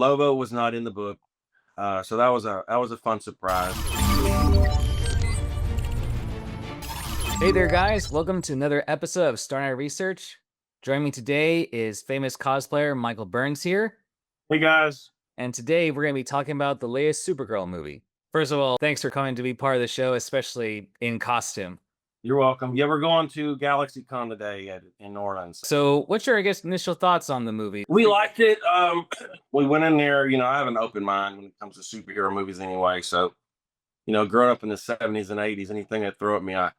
Lobo was not in the book, so that was a fun surprise. Hey there, guys. Welcome to another episode of Star Night Research. Joining me today is famous cosplayer Michael Byrnes here. Hey guys, And today we're going to be talking about the latest Supergirl movie. First of all, thanks for coming to be part of the show, especially in costume. you're welcome. Yeah, we're going to GalaxyCon today in New Orleans. So, what's your, initial thoughts on the movie? We liked it. We went in there. I have an open mind when it comes to superhero movies anyway. So, growing up in the '70s and '80s, anything that throw at me, I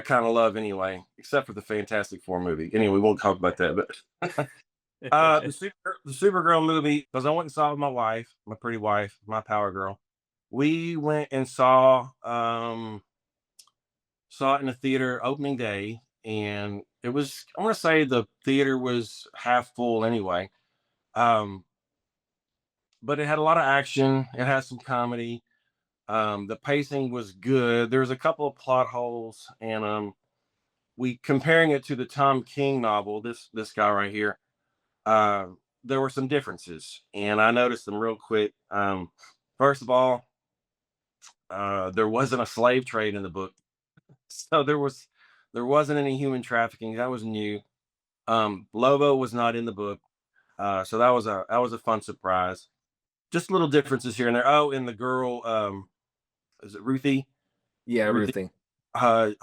kind of love anyway, except for the Fantastic Four movie. Anyway, we won't talk about that. But the Supergirl movie, because I went and saw it with my wife, my pretty wife, my power girl. We went and saw it in the theater opening day, and it was, I want to say the theater was half full anyway. Um, but it had a lot of action. It had some comedy. The pacing was good. There was a couple of plot holes, and we comparing it to the Tom King novel, this guy right here. Uh, there were some differences, and I noticed them real quick. First of all, there wasn't a slave trade in the book, so there wasn't any human trafficking. That was new. Lobo was not in the book, so that was a fun surprise. Just little differences here and there. Oh, and the girl, is it Ruthie? Yeah, Ruthie. Ruthie.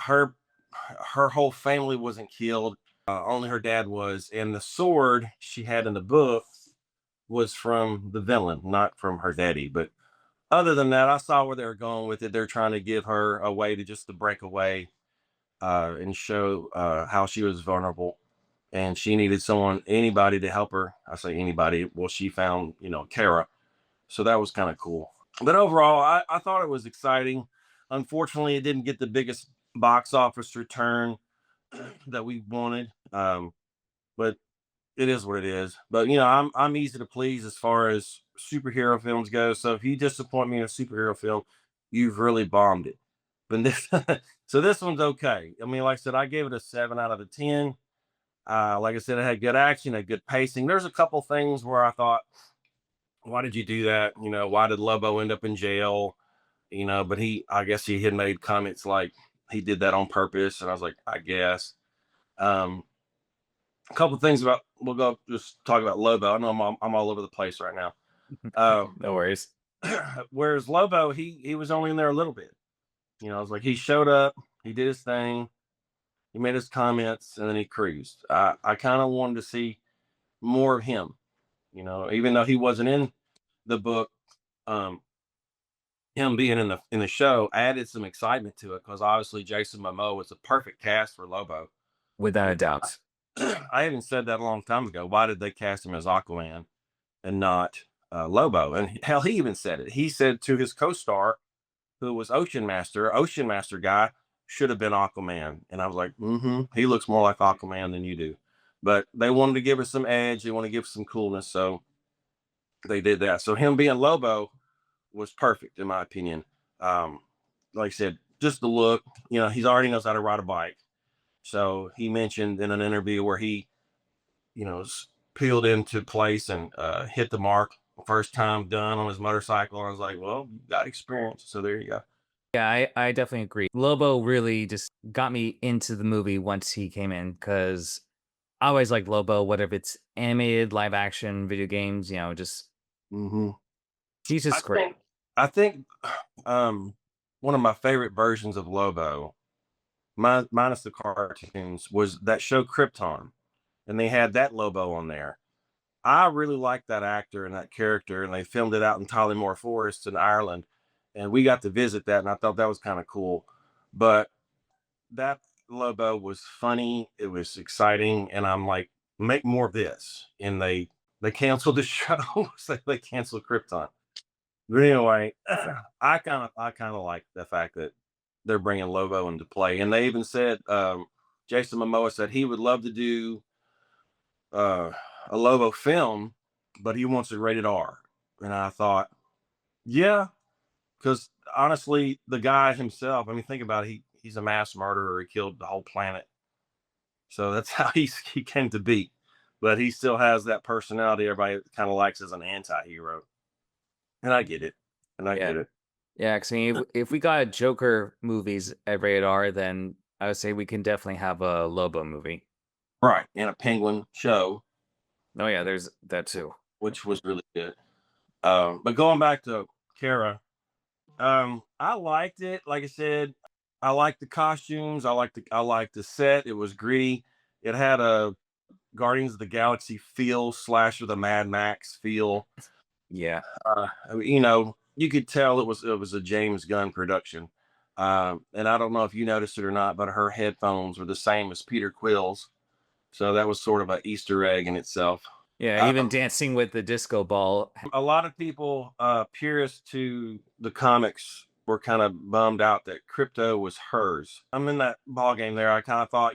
Her whole family wasn't killed. Only her dad was, and the sword she had in the book was from the villain, not from her daddy. But other than that, I saw where they were going with it. They're trying to give her a way to break away, and show how she was vulnerable, and she needed anybody to help her. I say anybody. Well, she found Kara, so that was kind of cool. But overall, I thought it was exciting. Unfortunately, it didn't get the biggest box office return that we wanted. But it is what it is. But I'm easy to please as far as superhero films go. So if you disappoint me in a superhero film, you've really bombed it. But this, so this one's okay. I mean, like I said, I gave it a 7 out of 10. Like I said, it had good action, had good pacing. There's a couple things where I thought, why did you do that? Why did Lobo end up in jail? But I guess he had made comments like he did that on purpose, and I was like, I guess. Um, a couple things we'll go just talk about Lobo. I know I'm all over the place right now. No worries. Whereas Lobo, he was only in there a little bit. I was like, he showed up, he did his thing, he made his comments, and then he cruised. I kind of wanted to see more of him. Even though he wasn't in the book, um, him being in the show added some excitement to it, because obviously Jason Momoa was a perfect cast for Lobo. Without a doubt. I even said that a long time ago. Why did they cast him as Aquaman and not Lobo? And hell, he even said it. He said to his co-star, who was Ocean Master guy should have been Aquaman. And I was like, he looks more like Aquaman than you do. But they wanted to give us some edge. They want to give us some coolness. So they did that. So him being Lobo was perfect, in my opinion. Like I said, just the look, he's already knows how to ride a bike. So he mentioned in an interview where he, peeled into place and hit the mark first time done on his motorcycle. I was like, well, you got experience. So there you go. Yeah, I definitely agree. Lobo really just got me into the movie once he came in, because I always like Lobo, whether it's animated, live action, video games, just hmm he's I just great. I think one of my favorite versions of Lobo, minus the cartoons, was that show Krypton, and they had that Lobo on there. I really liked that actor and that character, and they filmed it out in Tollymore Forest in Ireland, and we got to visit that, and I thought that was kind of cool. But that Lobo was funny, it was exciting, and I'm like, make more of this. And they canceled the show, so they canceled Krypton. But anyway, I kind of like the fact that they're bringing Lobo into play, and they even said, Jason Momoa said he would love to do uh, a Lobo film, but he wants it rated R. And I thought, yeah, because honestly, the guy himself, I mean, think about it, he's a mass murderer. He killed the whole planet. So that's how he came to be. but he still has that personality everybody kind of likes as an anti-hero. And I get it. And I Yeah. get it. Yeah, 'cause I mean, if we got Joker movies at rated R, then I would say we can definitely have a Lobo movie. Right. And a Penguin show, Oh yeah, there's that too. which was really good. But going back to Kara, I liked it. Like I said, I liked the costumes. I liked the set. It was gritty. It had a Guardians of the Galaxy feel slash with a Mad Max feel. Yeah, You could tell it was a James Gunn production. And I don't know if you noticed it or not, but her headphones were the same as Peter Quill's. So that was sort of an Easter egg in itself. yeah. Even Um, dancing with the disco ball. a lot of people, purists to the comics, were kind of bummed out that Crypto was hers. I'm in that ball game there. I kind of thought,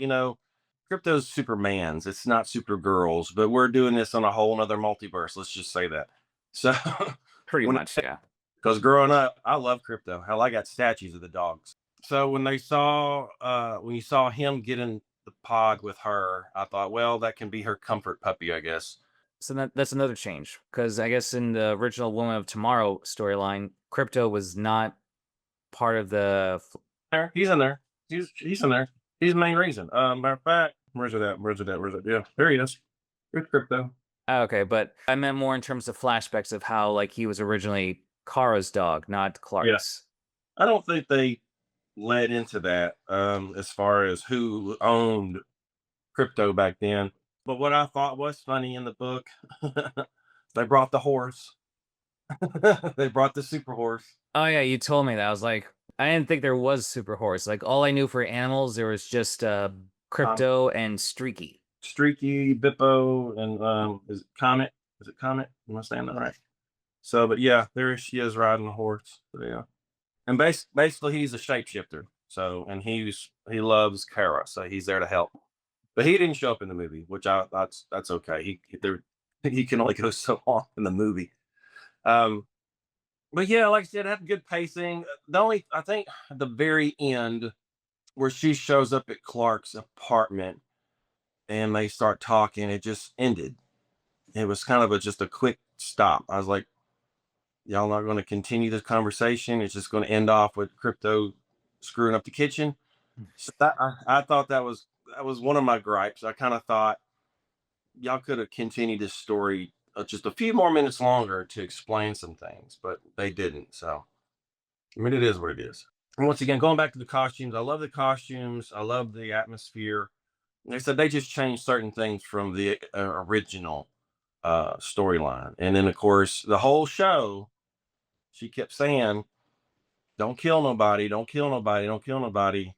Crypto's Superman's. It's not Supergirl's, but we're doing this on a whole nother multiverse. Let's just say that. So Pretty when much, yeah. because growing up, I love Crypto. Hell, I got statues of the dogs. So when you saw him get in the pod with her, I thought, well, that can be her comfort puppy, I guess. So that's another change because I guess in the original Woman of Tomorrow storyline, Crypto was not part of the. There, he's in there. He's in there. He's the main reason. Matter of fact, where's it at? Where's it at? Where's it? Yeah, there he is. Here's Crypto. Okay, but I meant more in terms of flashbacks of how like he was originally Kara's dog, not Yeah, Clark's. I don't think they led into that as far as who owned Crypto back then. But what I thought was funny in the book, they brought the horse. They brought the super horse. Oh yeah, you told me that. I was like, I didn't think there was Super Horse. Like all I knew for animals, there was just Um, Crypto and Streaky. Streaky, Bippo, and is it Comet? Is it Comet? Am I saying that right? So, but yeah, there she is riding the horse. So, yeah, and basically he's a shapeshifter. So, and he loves Kara, so he's there to help. But he didn't show up in the movie, which that's okay. He can only go so long in the movie. Um, but yeah, like I said, it had good pacing. The only I think at the very end where she shows up at Clark's apartment and they start talking, it just ended. It was kind of just a quick stop. I was like, y'all not going to continue this conversation. It's just going to end off with Crypto screwing up the kitchen. So I thought that was one of my gripes. I kind of thought y'all could have continued this story just a few more minutes longer to explain some things, but they didn't. So I mean, it is what it is. And once again, going back to the costumes, I love the costumes. I love the atmosphere. Like I said, they just changed certain things from the original storyline, and then of course the whole show, she kept saying, "Don't kill nobody, don't kill nobody, don't kill nobody,"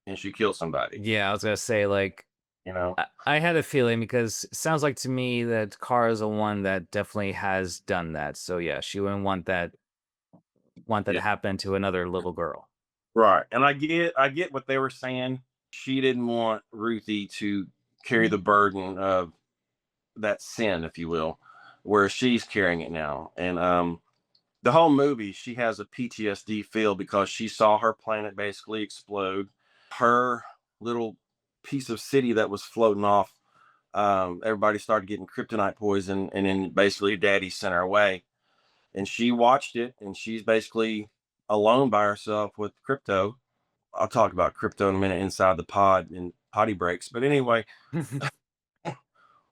and she killed somebody. Yeah, I was gonna say like You know, I had a feeling because it sounds like to me that Kara's the one that definitely has done that. So yeah, she wouldn't want that to yeah, happen to another little girl. right. And I get what they were saying. She didn't want Ruthie to carry the burden of that sin, if you will, where she's carrying it now. And the whole movie, she has a PTSD feel because she saw her planet basically explode. Her little piece of city that was floating off, everybody started getting kryptonite poison, and then basically Daddy sent her away. And she watched it, and she's basically alone by herself with Crypto. I'll talk about Crypto in a minute inside the pod and potty breaks. But anyway,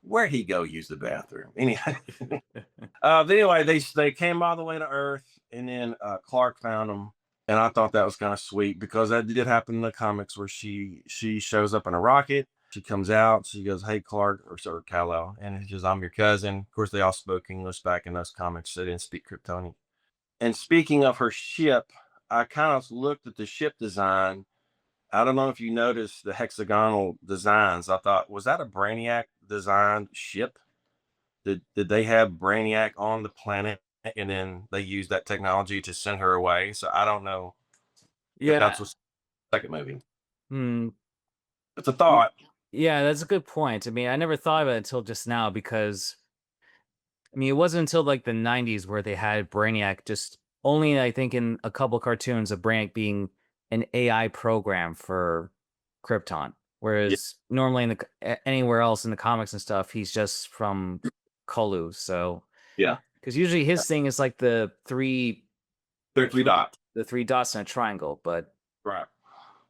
where'd he go use the bathroom? Anyway, anyway, they came all the way to Earth, and then Clark found them, and I thought that was kind of sweet because that did happen in the comics where she shows up in a rocket. She comes out, she goes, "Hey, Clark," or sort of Kal-El, and he says, "I'm your cousin." Of course, they all spoke English back in those comics. They didn't speak Kryptonian. And speaking of her ship, I kind of looked at the ship design. I don't know if you noticed the hexagonal designs. I thought, was that a Brainiac designed ship? Did they have Brainiac on the planet and then they used that technology to send her away? So I don't know if Yeah. that's what's the second movie. Hmm. It's a y- thought. Yeah, that's a good point. I mean, I never thought of it until just now because I mean, it wasn't until like the 90s where they had Brainiac just only I think in a couple cartoons of Brainiac being an AI program for Krypton, Yeah. whereas normally in anywhere else in the comics and stuff, he's just from Kolu. So Yeah. because usually his thing is like They're three dots. the three dots in a triangle, but Right.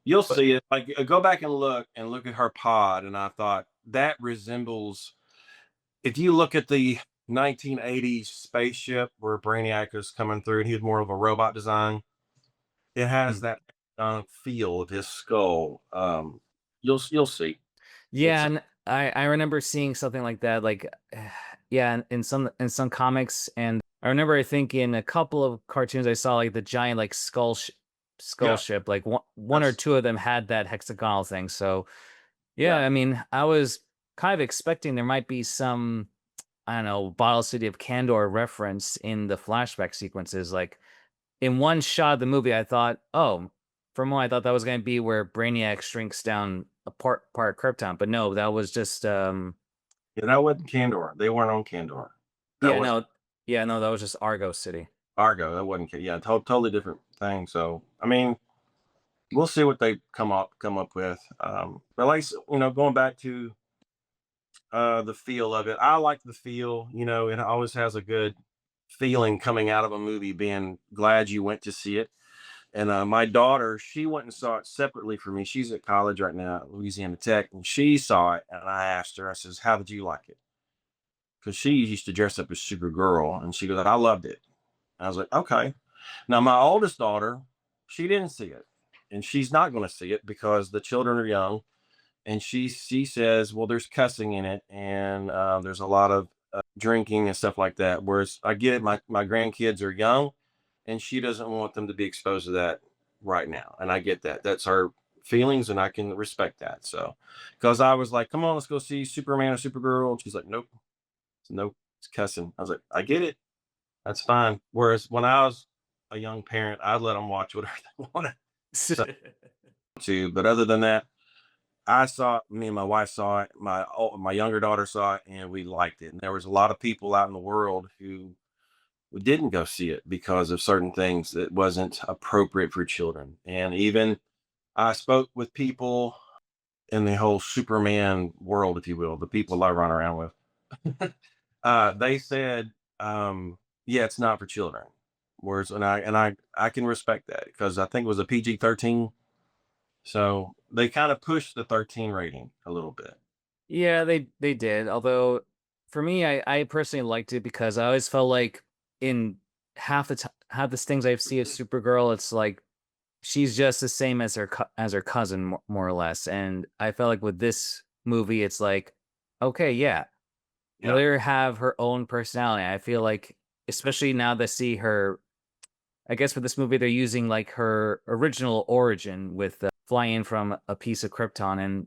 You'll but see it. Like go back and look at her pod, and I thought that resembles. If you look at the 1980s spaceship where Brainiac is coming through, and he was more of a robot design. It has mm, that feel of his skull. You'll see. yeah, It's and I remember seeing something like that, like yeah, in some comics, and I remember I think in a couple of cartoons I saw like the giant like skull yeah. ship, like one or That's two of them had that hexagonal thing. So yeah, yeah. I mean, I was kind of expecting there might be some, I don't know, Bottle City of Candor reference in the flashback sequences. Like in one shot of the movie, I thought, oh, for a moment, I thought that was going to be where Brainiac shrinks down a part of Krypton, but no, that was just, Yeah, that wasn't Candor. They weren't on Candor. That yeah, was no, yeah, no, that was just Argo City. Argo. That wasn't. Yeah, totally different thing. So I mean, we'll see what they come up with. But like going back to the feel of it, I like the feel. It always has a good feeling coming out of a movie. Being glad you went to see it. And my daughter, she went and saw it separately for me. She's at college right now at Louisiana Tech, and she saw it. And I asked her, I says, "How did you like it?" Because she used to dress up as Supergirl, and she goes, "I loved it." I was like, "Okay." Now my oldest daughter, she didn't see it, and she's not going to see it because the children are young. And she says, "Well, there's cussing in it, and there's a lot of drinking and stuff like that." Whereas I get it, my grandkids are young, and she doesn't want them to be exposed to that right now, and I get that. That's her feelings, and I can respect that. So, because I was like, "Come on, let's go see Superman or Supergirl," and she's like, "Nope, nope, it's cussing." I was like, "I get it, that's fine." Whereas when I was a young parent, I'd let them watch whatever they wanted to, but other than that. Me and my wife saw it. My younger daughter saw it, and we liked it. And there was a lot of people out in the world who didn't go see it because of certain things that wasn't appropriate for children. And even I spoke with people in the whole Superman world, if you will, the people I run around with. They said, "Yeah, it's not for children." Whereas, and I can respect that because I think it was a PG-13. So they kind of pushed the 13 rating a little bit. Yeah, they did. Although for me, I personally liked it because I always felt like in half the things I see of Supergirl, it's like she's just the same as as her cousin, more or less. And I felt like with this movie, it's like, okay, yeah, Yeah. let her have her own personality. I feel like, especially now that I see her, I guess for this movie, they're using like her original origin with flying in from a piece of Krypton, and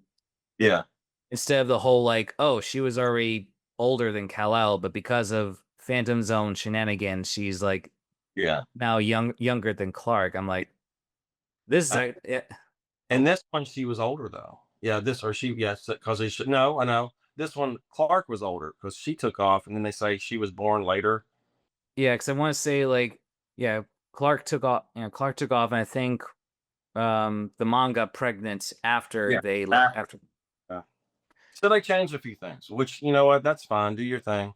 Yeah. instead of the whole like, oh, she was already older than Kal-El, but because of Phantom Zone shenanigans, she's like Yeah. now younger than Clark. I'm like, this is Uh, yeah. and Oh, this one, she was older though. Yeah. This or she, yes, because they should. No, I know. This one, Clark was older because she took off, and then they say she was born later. yeah, because I want to say like, yeah, Clark took off. Clark took off, and I think the mom got pregnant after Yeah. they After. after. Yeah. So they changed a few things, which what, that's fine. Do your thing.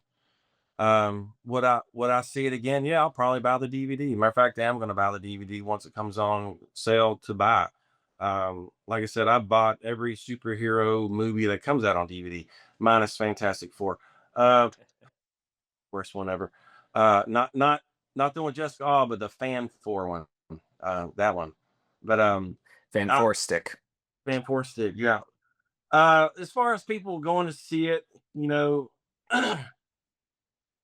Would I see it again? Yeah, I'll probably buy the DVD. Matter of fact, I am going to buy the DVD once it comes on sale to buy. Like I said, I bought every superhero movie that comes out on DVD, minus Fantastic Four. Worst one ever. Not the one with Jessica Alba, but the Fan Four one. That one. But Van I, Four stick. Fan Four stick. Yeah. As far as people going to see it, you know.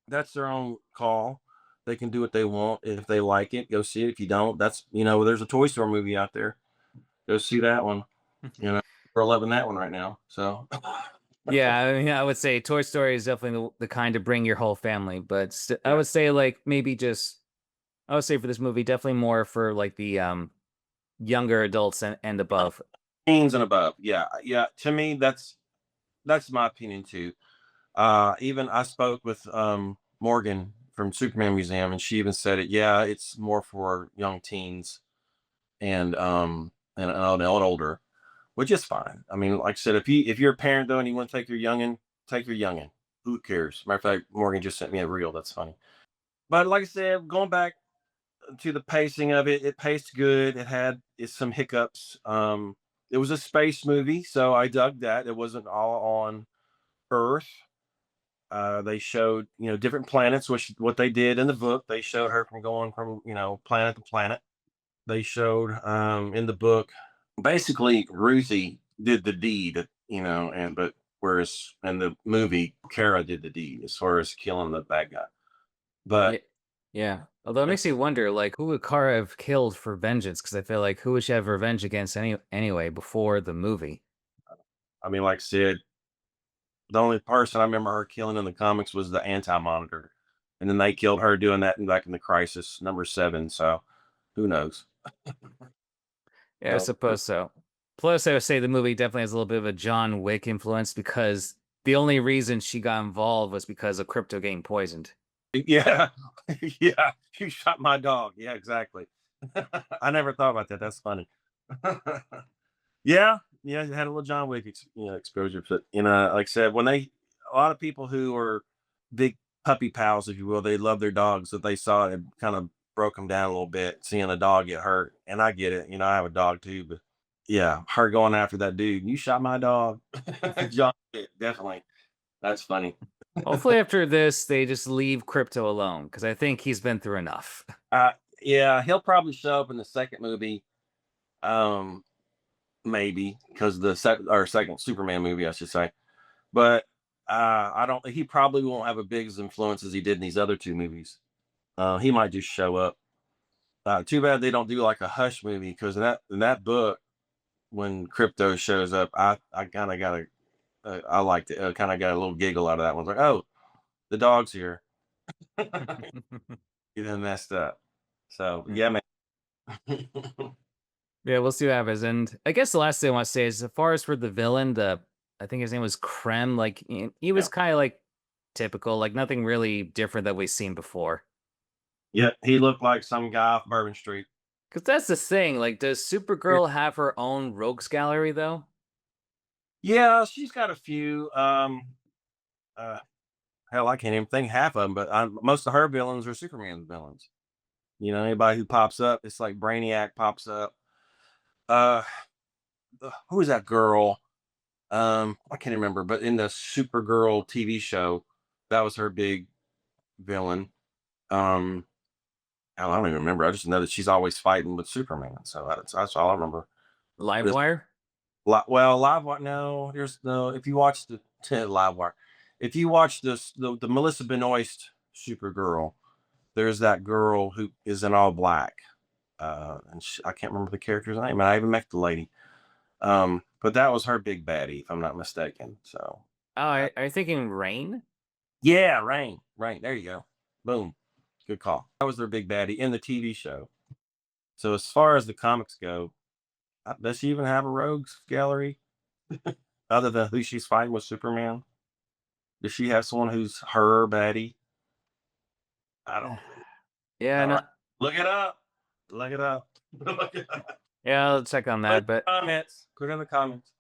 That's their own call. They can do what they want. If they like it, go see it. If you don't, there's a Toy Store movie out there. Go see that one. We're loving that one right now. So Yeah, I mean, I would say Toy Story is definitely the kind to bring your whole family, but I yeah, would say like maybe just I would say for this movie definitely more for like the younger adults and above. teens and above. Yeah, yeah. To me, that's my opinion too. Even I spoke with Morgan from Superman Museum, and she even said it. Yeah, it's more for young teens and older. which is fine. I mean, like I said, if you're a parent though and you want to take your youngin. Who cares? Matter of fact, Morgan just sent me a reel. That's funny. But like I said, going back to the pacing of it, it paced good. It had some hiccups. It was a space movie, so I dug that. It wasn't all on Earth. They showed, different planets, which what they did in the book. They showed her from going from, planet to planet. They showed in the book basically Ruthie did the deed, and but whereas in the movie Kara did the deed as far as killing the bad guy. Yeah, But yeah. Although it makes you wonder, like, who would Kara have killed for vengeance? Because I feel like who would she have revenge against anyway before the movie? I mean, like I said, the only person I remember her killing in the comics was the Anti-Monitor, and then they killed her doing that back in the Crisis #7. So who knows? Yeah, I So suppose so. Plus, I would say the movie definitely has a little bit of a John Wick influence because the only reason she got involved was because of Crypto getting poisoned. yeah, yeah, you shot my dog. Yeah, exactly. I never thought about that. That's funny. Yeah, yeah, it had a little John Wick exposure, but like I said, when a lot of people who are big puppy pals, if you will, they love their dogs. That they saw it kind of broke them down a little bit, seeing a dog get hurt, and I get it. I have a dog too, but yeah, her going after that dude, you shot my dog, John Wick, definitely. That's funny. Hopefully, after this, they just leave Crypto alone because I think he's been through enough. Uh, yeah, he'll probably show up in the second movie, um, maybe because second Superman movie, I should say. But I don't. He probably won't have a big as influence as he did in these other two movies. He might just show up. Too bad they don't do like a Hush movie because in that book, when Crypto shows up, I kind of got a I liked it. Kind of got a little giggle out of that one. Like, oh, the dog's here. He done messed up. So yeah, man. Yeah, we'll see what happens. And I guess the last thing I want to say is, as far as for the villain, I think his name was Krem. Like he was Yeah, kind of like typical, like nothing really different that we've seen before. yeah. He looked like some guy off Bourbon Street. Because that's the thing. Like, does Supergirl have her own rogues gallery though? Yeah, she's got a few. Uh, hell, I can't even think half of them. But most of her villains are Superman's villains. Anybody who pops up, it's like Brainiac pops up. Uh, who is that girl? I can't remember, but in the Supergirl TV show, that was her big villain. Um, hell, I don't even remember. I just know that she's always fighting with Superman. So that's all I remember. But Livewire? well, live wire. No, there's no. If you watch the live wire, if you watch the Melissa Benoist Supergirl, there's that girl who is in all black. And I can't remember the character's name. And I even met the lady. But that was her big baddie, if I'm not mistaken. So Oh, are you thinking Rain? yeah, Rain, Rain. There you go. Boom. Good call. That was their big baddie in the TV show. So as far as the comics go, does she even have a rogues gallery other than who she's fighting with Superman? Does she have someone who's her baddie? I don't. Yeah, All no, right, look it up. Look it up. Look it up. yeah, I'll check on Put in that. But the comments. Put in the comments.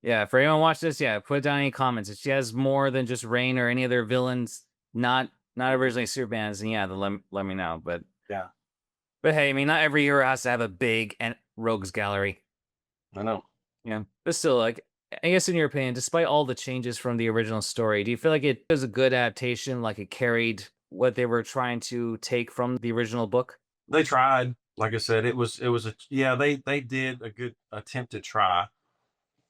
yeah, for anyone watch this, yeah, put down any comments. If she has more than just Rain or any other villains, not originally Superman's, then yeah, then let me know. Yeah, But hey, I mean, not every hero has to have a big and rogues gallery. I know. Yeah, but still, like, I guess in your opinion, despite all the changes from the original story, do you feel like it was a good adaptation? Like it carried what they were trying to take from the original book? They tried. Like I said, it was a yeah. They did a good attempt to try.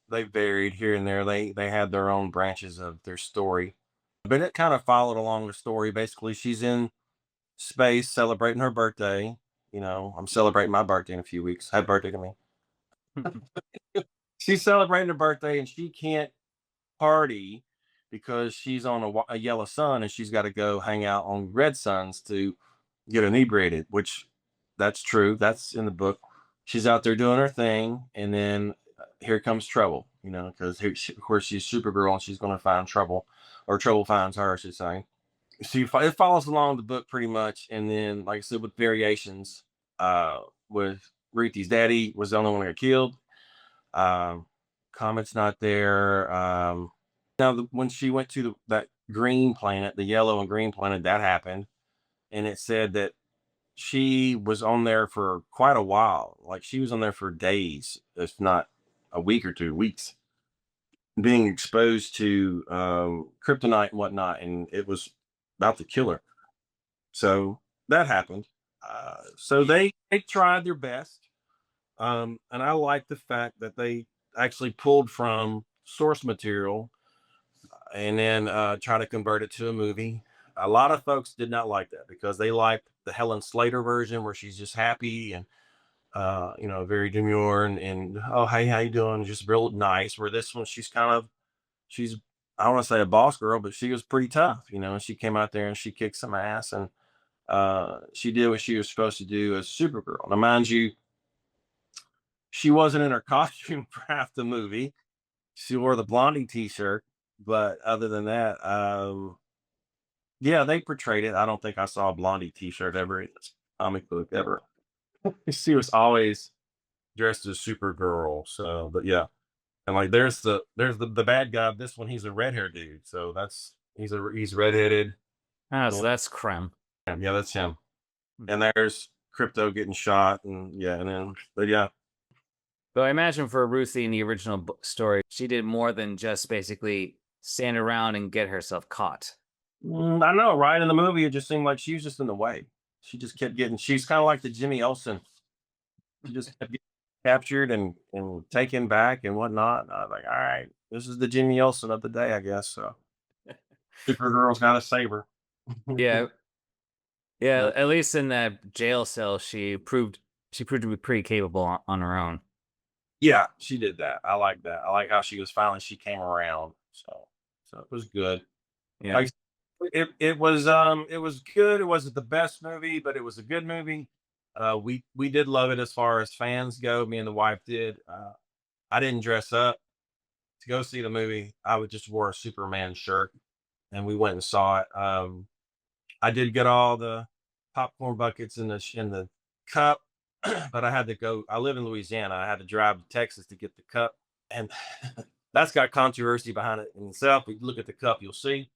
They varied here and there. They had their own branches of their story, but it kind of followed along the story. Basically, she's in space celebrating her birthday. I'm celebrating my birthday in a few weeks. Happy birthday to me. She's celebrating her birthday and she can't party because she's on a yellow sun and she's got to go hang out on red suns to get inebriated, which that's true. That's in the book. She's out there doing her thing, and then here comes trouble, because of course she's Supergirl and she's going to find trouble, or trouble finds her, I should say. It follows along the book pretty much, and then, like I said, with variations. With Ruthie's daddy was the only one that got killed. Um, Comet's not there. Now, when she went to that green planet, the yellow and green planet, that happened, and it said that she was on there for quite a while. Like she was on there for days, if not a week or 2 weeks, being exposed to kryptonite and whatnot, and it was about to kill her. So that happened. So they tried their best, and I like the fact that they actually pulled from source material and then try to convert it to a movie. A lot of folks did not like that because they liked the Helen Slater version where she's just happy and very demure and oh hey, how you doing? Just real nice. Where this one she's kind of she's I don't want to say a boss girl, but she was pretty tough, and she came out there and she kicked some ass and she did what she was supposed to do as Supergirl. Now, mind you, she wasn't in her costume for half the movie. She wore the Blondie t-shirt, but other than that, yeah, they portrayed it. I don't think I saw a Blondie t-shirt ever in this comic book ever. She was always dressed as Supergirl. So, but yeah, and like there's the bad guy. This one, he's a red hair dude. So he's redheaded. Ah, so Yeah, that's creme. yeah, that's him. Hmm. And there's Crypto getting shot, and yeah, and then but yeah, But I imagine for Ruthie in the original story, she did more than just basically stand around and get herself caught. I know, right? In the movie, it just seemed like she was just in the way. She just kept getting. She's kind of like the Jimmy Olsen. She just kept getting captured and taken back and whatnot. And I was like, all right, this is the Jimmy Olsen of the day, I guess. So Supergirl's got to save her. Yeah, yeah. But At least in that jail cell, she proved to be pretty capable on her own. yeah, she did that. I like that. I like how she came around. So it was good. Yeah. Like it was good. It wasn't the best movie, but it was a good movie. We did love it as far as fans go. Me and the wife did. I didn't dress up to go see the movie. I would just wore a Superman shirt, and we went and saw it. I did get all the popcorn buckets in the cup, but I had to go. I live in Louisiana. I had to drive to Texas to get the cup, and that's got controversy behind it in itself. If you look at the cup, you'll see.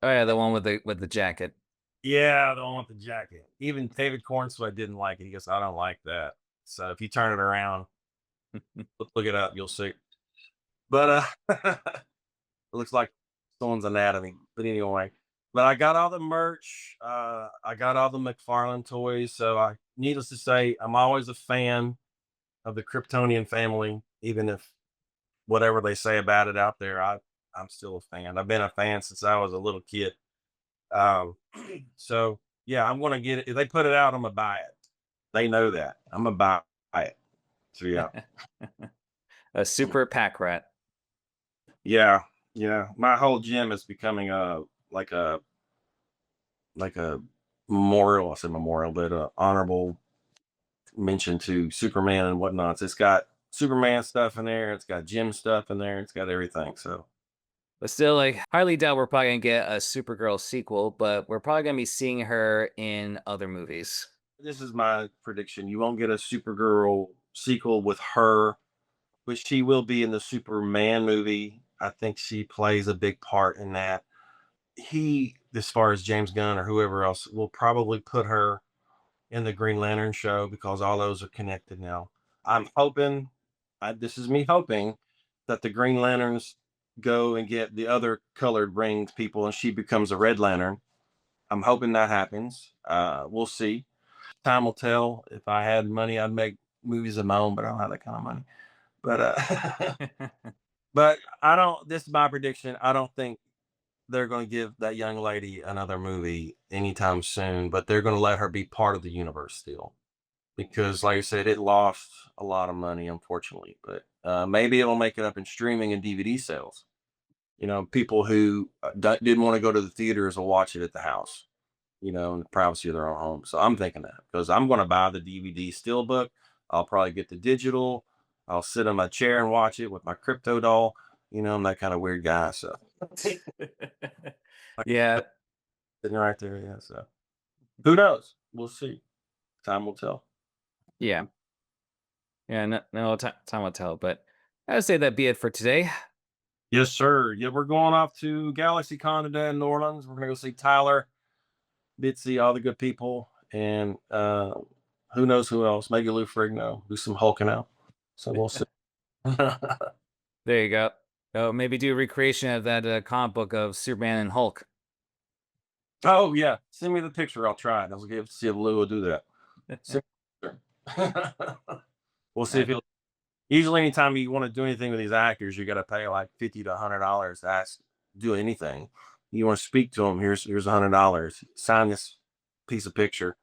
Oh yeah, the one with the jacket. Yeah, the one with the jacket. Even David Corenswet didn't like it. He goes, "I don't like that." So if you turn it around, look it up, you'll see. But it looks like someone's anatomy. But anyway, but I got all the merch. I got all the McFarlane toys. So needless to say, I'm always a fan of the Kryptonian family, even if whatever they say about it out there, I'm still a fan. I've been a fan since I was a little kid. Um, so yeah, I'm gonna get it. If they put it out, I'm gonna buy it. They know that. I'm gonna buy it. So yeah. A super pack rat. Yeah. Yeah. My whole gym is becoming like a like a memorial. I said memorial, but honorable mention to Superman and whatnot. It's got Superman stuff in there, it's got gym stuff in there, it's got everything. So But still, like, highly doubt we're probably gonna get a Supergirl sequel, but we're probably gonna be seeing her in other movies. this is my prediction. You won't get a Supergirl sequel with her, but she will be in the Superman movie. I think she plays a big part in that. As far as James Gunn or whoever else, will probably put her in the Green Lantern show because all those are connected now. I'm hoping, this is me hoping, that the Green Lanterns go and get the other colored rings people and she becomes a Red Lantern. I'm hoping that happens. We'll see. Time will tell. If I had money, I'd make movies of my own, but I don't have that kind of money. But but I don't. This is my prediction. I don't think they're going to give that young lady another movie anytime soon. But they're going to let her be part of the universe still, because, like I said, it lost a lot of money, unfortunately. But maybe it'll make it up in streaming and DVD sales. People who didn't want to go to the theaters will watch it at the house, in the privacy of their own home. So I'm thinking that because I'm going to buy the DVD steelbook. I'll probably get the digital. I'll sit on my chair and watch it with my crypto doll. I'm that kind of weird guy. So Yeah, sitting right there. Yeah. So who knows? We'll see. Time will tell. yeah, yeah. No, time will tell. But I would say that'd be it for today. Yes, sir. Yeah, we're going off to GalaxyCon today in New Orleans. We're gonna go see Tyler, Bitsy, all the good people, and who knows who else? Maybe Lou Ferrigno. Do some hulking out. So we'll see. There you go. Oh, maybe do a recreation of that comic book of Superman and Hulk. Oh yeah, send me the picture. I'll try it. I'll give see if Lou will do that. Send me the picture. We'll see if he'll. Usually, anytime you want to do anything with these actors, you got to pay like $50 to $100 to ask do anything. You want to speak to them? Here's $100. Sign this piece of picture.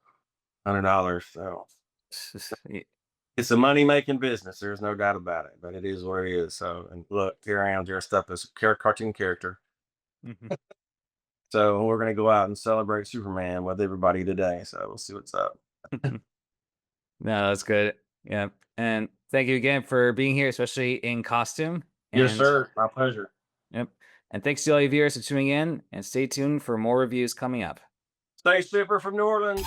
$100. So it's a money making business. There's no doubt about it. But it is what it is. So and look, here I am dressed up as a cartoon character. So we're gonna go out and celebrate Superman with everybody today. So we'll see what's up. No, that's good. Yeah. And thank you again for being here, especially in costume. Yes, And sir. My pleasure. yep. And thanks to all you viewers for tuning in, and stay tuned for more reviews coming up. Stay super from New Orleans.